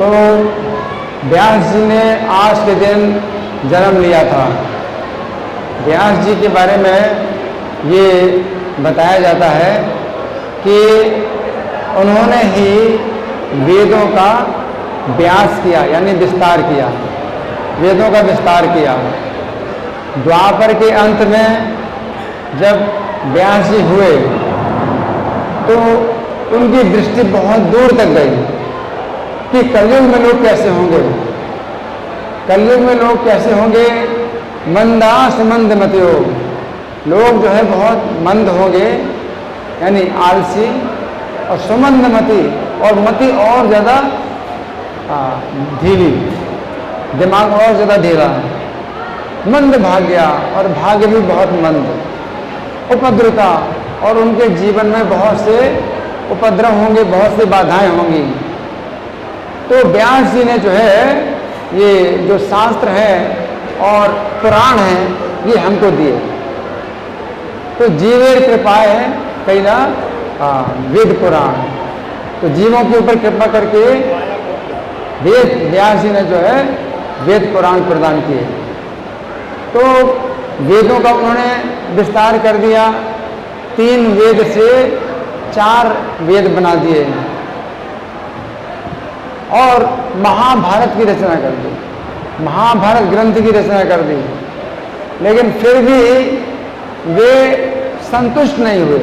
तो व्यास जी ने आज के दिन जन्म लिया था। व्यास जी के बारे में ये बताया जाता है कि उन्होंने ही वेदों का व्यास किया, यानी विस्तार किया, वेदों का विस्तार किया। द्वापर के अंत में जब व्यास जी हुए तो उनकी दृष्टि बहुत दूर तक गई कि कलयुग में लोग कैसे होंगे, कलयुग में लोग कैसे होंगे। मंदास मंदमतियो, लोग जो है बहुत मंद होंगे, यानी आलसी, और सुमंदमति, और मति और ज़्यादा ढीली, दिमाग और ज़्यादा ढीला, मंद भाग्या, और भाग्य भी बहुत मंद, उपद्रुता, और उनके जीवन में बहुत से उपद्रव होंगे, बहुत सी बाधाएं होंगी। तो व्यास जी ने जो है ये जो शास्त्र है और पुराण है ये हमको दिए। तो जीवेर कृपाए है कई ना वेद पुराण, तो जीवों के ऊपर कृपा करके वेद व्यास जी ने जो है वेद पुराण प्रदान किए। तो वेदों का उन्होंने विस्तार कर दिया, 3 वेद से 4 वेद बना दिए और महाभारत की रचना कर दी, महाभारत ग्रंथ की रचना कर दी। लेकिन फिर भी वे संतुष्ट नहीं हुए,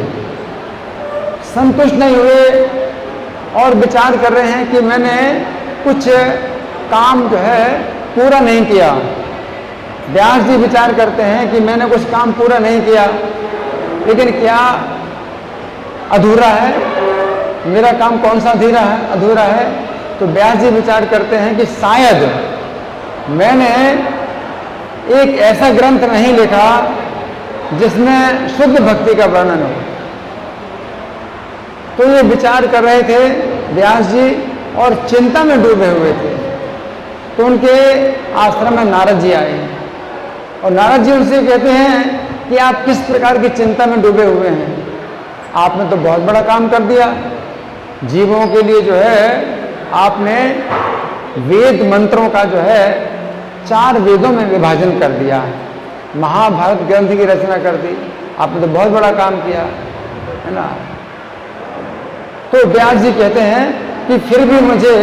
संतुष्ट नहीं हुए और विचार कर रहे हैं कि मैंने कुछ काम जो है पूरा नहीं किया। व्यास जी विचार करते हैं कि मैंने कुछ काम पूरा नहीं किया, लेकिन क्या अधूरा है, मेरा काम कौन सा अधूरा है। तो व्यास जी विचार करते हैं कि शायद मैंने एक ऐसा ग्रंथ नहीं लिखा जिसमें शुद्ध भक्ति का वर्णन हो। तो ये विचार कर रहे थे व्यास जी और चिंता में डूबे हुए थे। तो उनके आश्रम में नारद जी आए और नारद जी उनसे कहते हैं कि आप किस प्रकार की चिंता में डूबे हुए हैं, आपने तो बहुत बड़ा काम कर दिया। जीवों के लिए जो है आपने वेद मंत्रों का जो है 4 वेदों में विभाजन कर दिया, महाभारत ग्रंथ की रचना कर दी, आपने तो बहुत बड़ा काम किया, है ना। तो व्यास जी कहते हैं कि फिर भी मुझे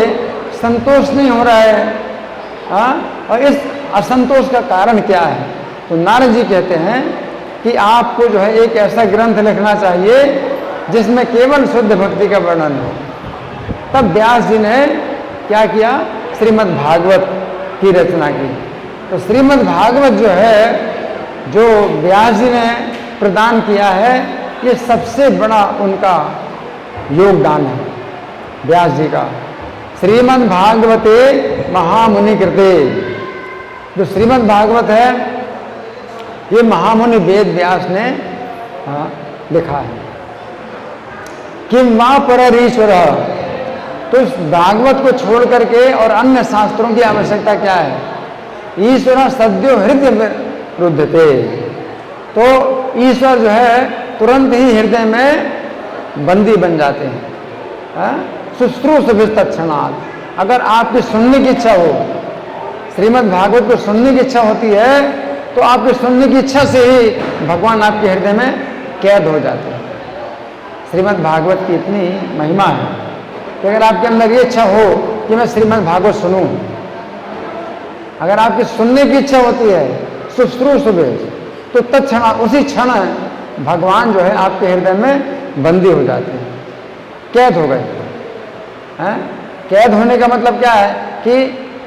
संतोष नहीं हो रहा है, और इस असंतोष का कारण क्या है। तो नारद जी कहते हैं कि आपको जो है एक ऐसा ग्रंथ लिखना चाहिए जिसमें केवल शुद्ध भक्ति का वर्णन हो। तब व्यास जी ने क्या किया, श्रीमद् भागवत की रचना की। तो श्रीमद् भागवत जो है, जो व्यास जी ने प्रदान किया है, ये सबसे बड़ा उनका योगदान है व्यास जी का। श्रीमद् भागवते महामुनि कृते, जो श्रीमद् भागवत है ये महामुनि वेद व्यास ने लिखा है। किम वा पररीश्वर, तो इस भागवत को छोड़ करके और अन्य शास्त्रों की आवश्यकता क्या है। ईश्वर सद्यो हृदय रुद्धते, तो ईश्वर जो है तुरंत ही हृदय में बंदी बन जाते हैं। शुश्रूष विस्तक्षणात्, अगर आपकी सुनने की इच्छा हो, श्रीमद् भागवत को सुनने की इच्छा होती है, तो आपकी सुनने की इच्छा से ही भगवान आपके हृदय में कैद हो जाते हैं। श्रीमद् भागवत की इतनी महिमा है कि अगर आपके अंदर ये इच्छा हो कि मैं श्रीमद् भागवत सुनूं, अगर आपकी सुनने की इच्छा होती है शुश्रूष, तो तत्क्षण उसी क्षण भगवान जो है आपके हृदय में बंदी हो जाते हैं, कैद हो गए हैं। कैद होने का मतलब क्या है कि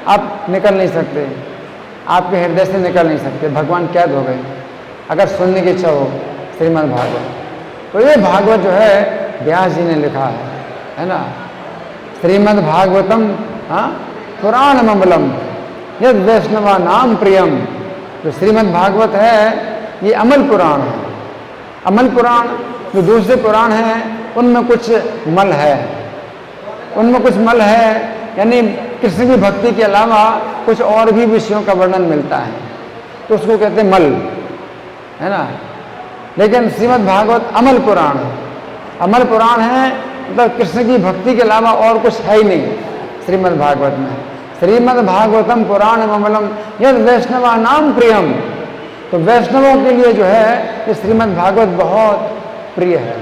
आप निकल नहीं सकते, आपके हृदय से निकल नहीं सकते, भगवान कैद हो गए अगर सुनने की इच्छा हो श्रीमद् भागवत। तो ये भागवत जो है व्यास जी ने लिखा है ना। श्रीमद् भागवतम पुराण ममलम यद वैष्णवा नाम प्रियम, जो श्रीमद् भागवत है ये अमल पुराण है। अमल पुराण जो दूसरे पुराण हैं उनमें कुछ मल है, उनमें कुछ मल है, यानी कृष्ण की भक्ति के अलावा कुछ और भी विषयों का वर्णन मिलता है, तो उसको कहते हैं मल, है ना। लेकिन श्रीमद् भागवत अमल पुराण है। अमल पुराण है मतलब कृष्ण की भक्ति के अलावा और कुछ है ही नहीं। श्रीमद् भागवत में। श्रीमद् भागवतम पुराण अमलम यद वैष्णवा नाम प्रियम। तो वैष्णवों के लिए जो है ये श्रीमद् भागवत बहुत प्रिय है,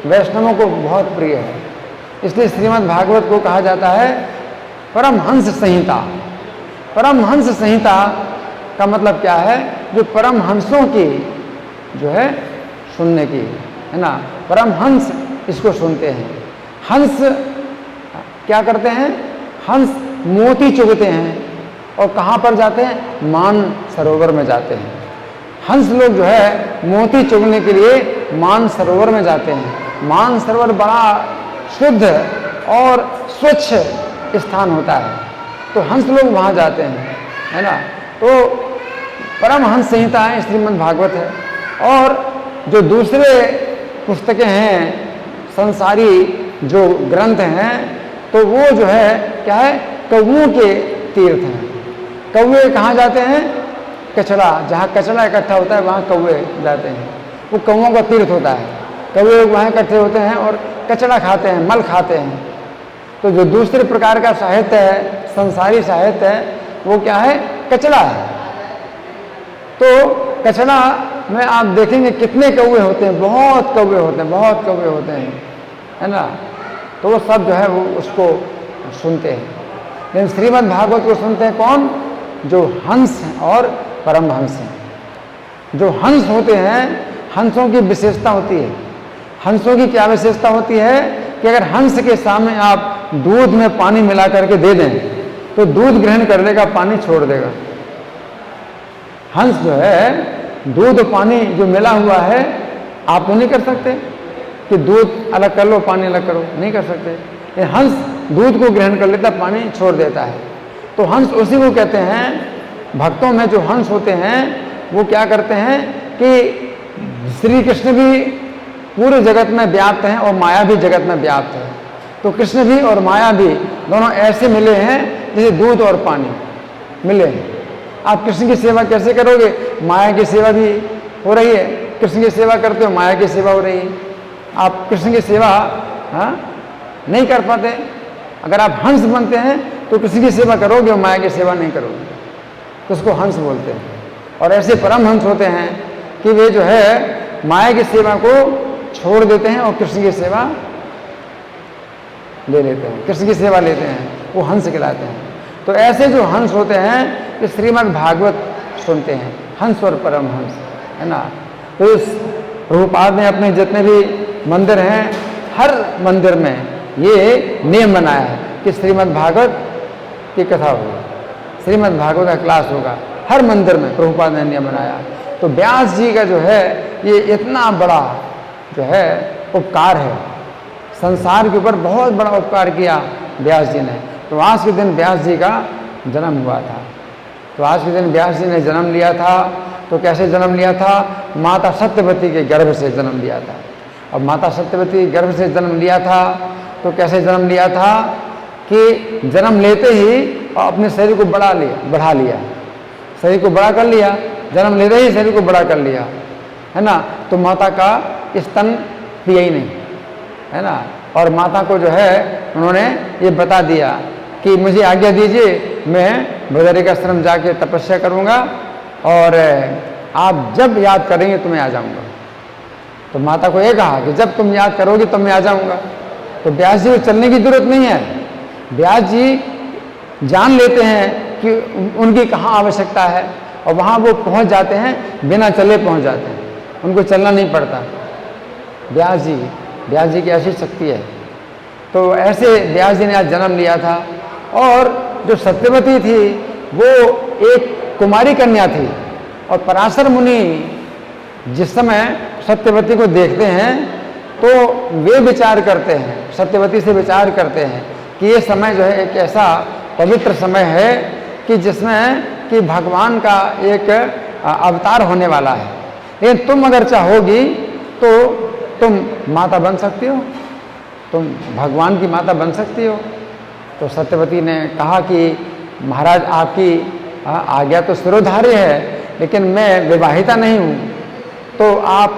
वैष्णवों को बहुत प्रिय है। इसलिए श्रीमद् भागवत को कहा जाता है परमहंस संहिता। परमहंस संहिता का मतलब क्या है? जो परमहंसों की जो है सुनने की, है ना, परमहंस इसको सुनते हैं। हंस क्या करते हैं? हंस मोती चुगते हैं और कहाँ पर जाते हैं? मान सरोवर में जाते हैं। हंस लोग जो है मोती चुगने के लिए मान सरोवर में जाते हैं। मान सरोवर बड़ा शुद्ध और स्वच्छ स्थान होता है, तो हंस लोग वहाँ जाते हैं, है ना। तो परमहंस संहिता है श्रीमद् भागवत है। और जो दूसरे पुस्तकें हैं, संसारी जो ग्रंथ हैं, तो वो जो है क्या है? कौओं के तीर्थ हैं। कौवे कहाँ जाते हैं? कचरा, जहाँ कचरा इकट्ठा होता है वहाँ कौवे जाते हैं। वो कौओं का तीर्थ होता है। कौवे वहाँ इकट्ठे होते हैं और कचरा खाते हैं, मल खाते हैं। तो जो दूसरे प्रकार का साहित्य है, संसारी साहित्य है, वो क्या है? कचरा है। तो कचरा में आप देखेंगे कितने कौवे होते हैं, बहुत कौवे होते हैं, बहुत कौवे होते हैं, है ना। तो वो सब जो है वो उसको सुनते हैं। लेकिन श्रीमद् भागवत को सुनते हैं कौन? जो हंस हैं और परमहंस हैं। जो हंस होते हैं, हंसों की विशेषता होती है। हंसों की क्या विशेषता होती है कि अगर हंस के सामने आप दूध में पानी मिला करके दे दें तो दूध ग्रहण कर लेगा, पानी छोड़ देगा। हंस जो है दूध पानी जो मिला हुआ है, आप तो नहीं कर सकते कि दूध अलग कर लो, पानी अलग करो, नहीं कर सकते। ये हंस दूध को ग्रहण कर लेता, पानी छोड़ देता है। तो हंस उसी को कहते हैं। भक्तों में जो हंस होते हैं वो क्या करते हैं कि श्री कृष्ण भी पूरे जगत में व्याप्त हैं और माया भी जगत में व्याप्त है। तो कृष्ण भी और माया भी दोनों ऐसे मिले हैं जैसे दूध और पानी मिले हैं। आप कृष्ण की सेवा कैसे करोगे? माया की सेवा भी हो रही है, कृष्ण की सेवा करते हो, माया की सेवा हो रही है। आप कृष्ण की सेवा नहीं कर पाते। अगर आप हंस बनते हैं तो कृष्ण की सेवा करोगे और माया की सेवा नहीं करोगे, तो उसको हंस बोलते हैं। और ऐसे परमहंस होते हैं कि वे जो है माया की सेवा को छोड़ देते हैं और कृष्ण की सेवा ले लेते हैं, कृष्ण की सेवा लेते हैं, वो हंस कहलाते हैं। तो ऐसे जो हंस होते हैं कि श्रीमद् भागवत सुनते हैं, हंस और परमहंस, है ना। तो इस प्रभुपाद ने अपने जितने भी मंदिर हैं, हर मंदिर में ये नियम बनाया है कि श्रीमद् भागवत की कथा होगी, श्रीमद् भागवत का क्लास होगा। हर मंदिर में प्रभुपाद ने नियम बनाया। तो व्यास जी का जो है ये इतना बड़ा जो है उपकार है, संसार के ऊपर बहुत बड़ा उपकार किया व्यास जी ने। तो आज के दिन व्यास जी का जन्म हुआ था। तो आज के दिन व्यास जी ने जन्म लिया था। तो कैसे जन्म लिया था? माता सत्यवती के गर्भ से जन्म लिया था। और माता सत्यवती के गर्भ से जन्म लिया था तो कैसे जन्म लिया था कि जन्म लेते ही अपने शरीर को बढ़ा लिया, शरीर को बड़ा कर लिया, जन्म लेते ही शरीर को बड़ा कर लिया, है ना। तो माता का स्तन पिया ही नहीं, है ना। और माता को जो है उन्होंने ये बता दिया कि मुझे आज्ञा दीजिए, मैं बदरिकाश्रम जाके तपस्या करूँगा और आप जब याद करेंगे तो मैं आ जाऊँगा। तो माता को ये कहा कि जब तुम याद करोगे तो मैं आ जाऊँगा। तो व्यास जी को चलने की जरूरत नहीं है। व्यास जी जान लेते हैं कि उनकी कहाँ आवश्यकता है और वहाँ वो पहुँच जाते हैं, बिना चले पहुँच जाते हैं, उनको चलना नहीं पड़ता। व्यास जी की ऐसी शक्ति है। तो ऐसे व्यास जी ने आज जन्म लिया था। और जो सत्यवती थी वो एक कुमारी कन्या थी। और पराशर मुनि जिस समय सत्यवती को देखते हैं तो वे विचार करते हैं, सत्यवती से विचार करते हैं कि ये समय जो है एक ऐसा पवित्र समय है कि जिसमें कि भगवान का एक अवतार होने वाला है। लेकिन तुम अगर चाहोगी तो तुम माता बन सकती हो, तुम भगवान की माता बन सकती हो। तो सत्यवती ने कहा कि महाराज आपकी आज्ञा तो सिरोधार्य है, लेकिन मैं विवाहिता नहीं हूँ, तो आप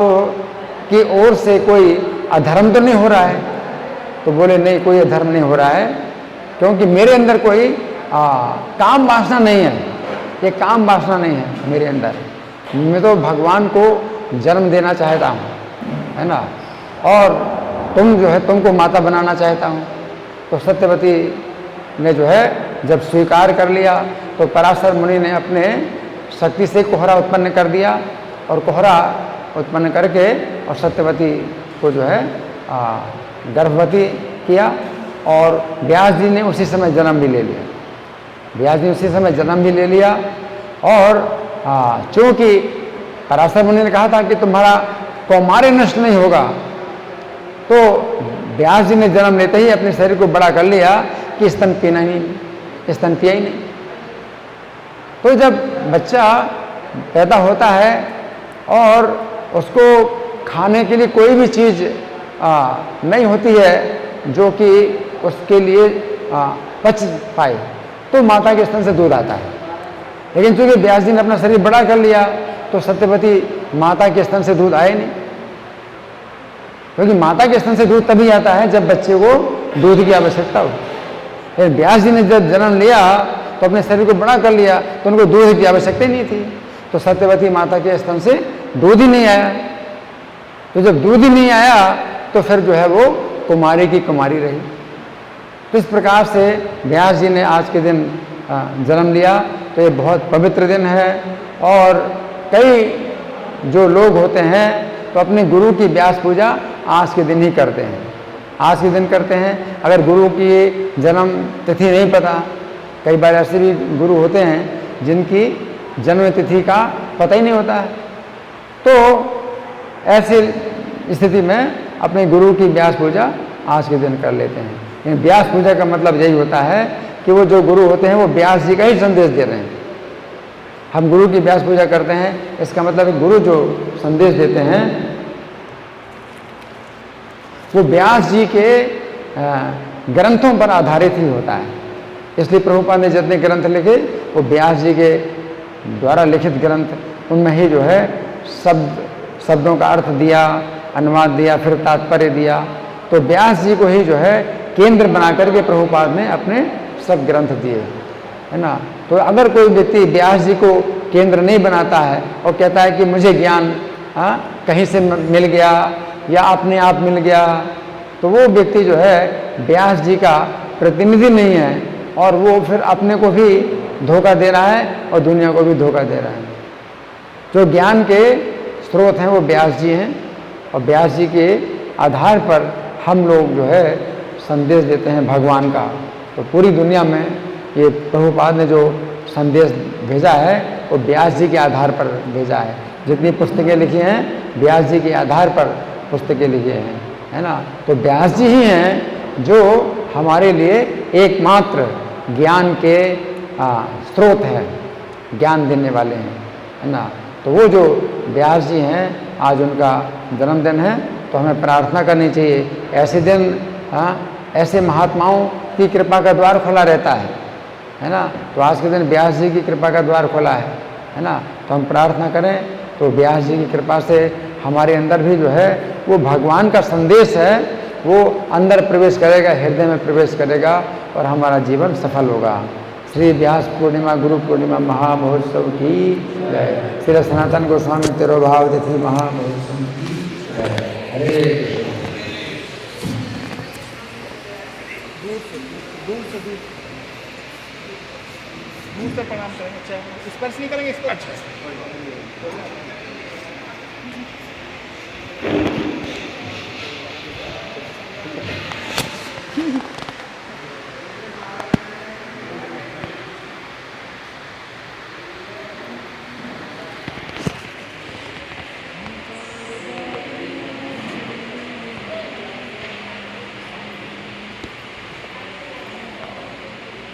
की ओर से कोई अधर्म तो नहीं हो रहा है? तो बोले नहीं, कोई अधर्म नहीं हो रहा है, क्योंकि मेरे अंदर कोई काम वासना नहीं है, ये काम वासना नहीं है मेरे अंदर। मैं तो भगवान को जन्म देना चाहता हूँ, है ना, और तुम जो है तुमको माता बनाना चाहता हूँ। तो सत्यवती ने जो है जब स्वीकार कर लिया तो पराशर मुनि ने अपने शक्ति से कोहरा उत्पन्न कर दिया, और कोहरा उत्पन्न करके और सत्यवती को जो है गर्भवती किया, और व्यास जी ने उसी समय जन्म भी ले लिया। व्यास जी उसी समय जन्म भी ले लिया, और चूँकि पराशर मुनि ने कहा था कि तुम्हारा कौमार्य नष्ट नहीं होगा, तो व्यास जी ने जन्म लेते ही अपने शरीर को बड़ा कर लिया कि स्तन पीना ही नहीं, स्तन पिया ही नहीं। तो जब बच्चा पैदा होता है और उसको खाने के लिए कोई भी चीज़ नहीं होती है जो कि उसके लिए पच पाए, तो माता के स्तन से दूध आता है। लेकिन चूंकि व्यास जी ने अपना शरीर बड़ा कर लिया तो सत्यवती माता के स्तन से दूध आए नहीं, क्योंकि माता के स्तन से दूध तभी आता है जब बच्चे को दूध की आवश्यकता हो। लेकिन व्यास जी ने जब जन्म लिया तो अपने शरीर को बड़ा कर लिया, तो उनको दूध की आवश्यकता ही नहीं थी, तो सत्यवती माता के स्तन से दूध ही नहीं आया। तो जब दूध ही नहीं आया तो फिर जो है वो कुमारी की कुमारी रही। तो इस प्रकार से व्यास जी ने आज के दिन जन्म लिया, तो ये बहुत पवित्र दिन है। और कई जो लोग होते हैं तो अपने गुरु की व्यास पूजा आज के दिन ही करते हैं, आज के दिन करते हैं। अगर गुरु की जन्म तिथि नहीं पता, कई बार ऐसे भी गुरु होते हैं जिनकी जन्म तिथि का पता ही नहीं होता है, तो ऐसी स्थिति में अपने गुरु की व्यास पूजा आज के दिन कर लेते हैं। लेकिन व्यास पूजा का मतलब यही होता है कि वो जो गुरु होते हैं वो व्यास जी का ही संदेश दे रहे हैं। हम गुरु की व्यास पूजा करते हैं, इसका मतलब गुरु जो संदेश देते हैं वो व्यास जी के ग्रंथों पर आधारित ही होता है। इसलिए प्रभुपाद ने जितने ग्रंथ लिखे वो व्यास जी के द्वारा लिखित ग्रंथ, उनमें ही जो है शब्दों का अर्थ दिया, अनुवाद दिया, फिर तात्पर्य दिया। तो व्यास जी को ही जो है केंद्र बना करके प्रभुपाद ने अपने सब ग्रंथ दिए, है ना। तो अगर कोई व्यक्ति व्यास जी को केंद्र नहीं बनाता है और कहता है कि मुझे ज्ञान कहीं से मिल गया या अपने आप मिल गया, तो वो व्यक्ति जो है व्यास जी का प्रतिनिधि नहीं है, और वो फिर अपने को भी धोखा दे रहा है और दुनिया को भी धोखा दे रहा है। जो ज्ञान के स्रोत हैं वो व्यास जी हैं, और व्यास जी के आधार पर हम लोग जो है संदेश देते हैं भगवान का। तो पूरी दुनिया में ये प्रभुपाद ने जो संदेश भेजा है वो व्यास जी के आधार पर भेजा है। जितनी पुस्तकें लिखी हैं व्यास जी के आधार पर पुस्तकें लिखी हैं, है ना। तो व्यास जी ही हैं जो हमारे लिए एकमात्र ज्ञान के स्रोत है, ज्ञान देने वाले हैं, है ना। तो वो जो व्यास जी हैं, आज उनका जन्मदिन है, तो हमें प्रार्थना करनी चाहिए। ऐसे दिन ऐसे महात्माओं की कृपा का द्वार खुला रहता है ना। तो आज के दिन व्यास जी की कृपा का द्वार खुला है ना। तो हम प्रार्थना करें तो व्यास जी की कृपा से हमारे अंदर भी जो है वो भगवान का संदेश है वो अंदर प्रवेश करेगा, हृदय में प्रवेश करेगा, और हमारा जीवन सफल होगा। श्री व्यास पूर्णिमा गुरु पूर्णिमा महामहोत्सव की जय। श्री सनातन गोस्वामी तिरुभाव तिथि महामहोत्सव की जय। हरे दूर से प्रणाम करेंगे, स्पर्श नहीं करेंगे इसको। अच्छा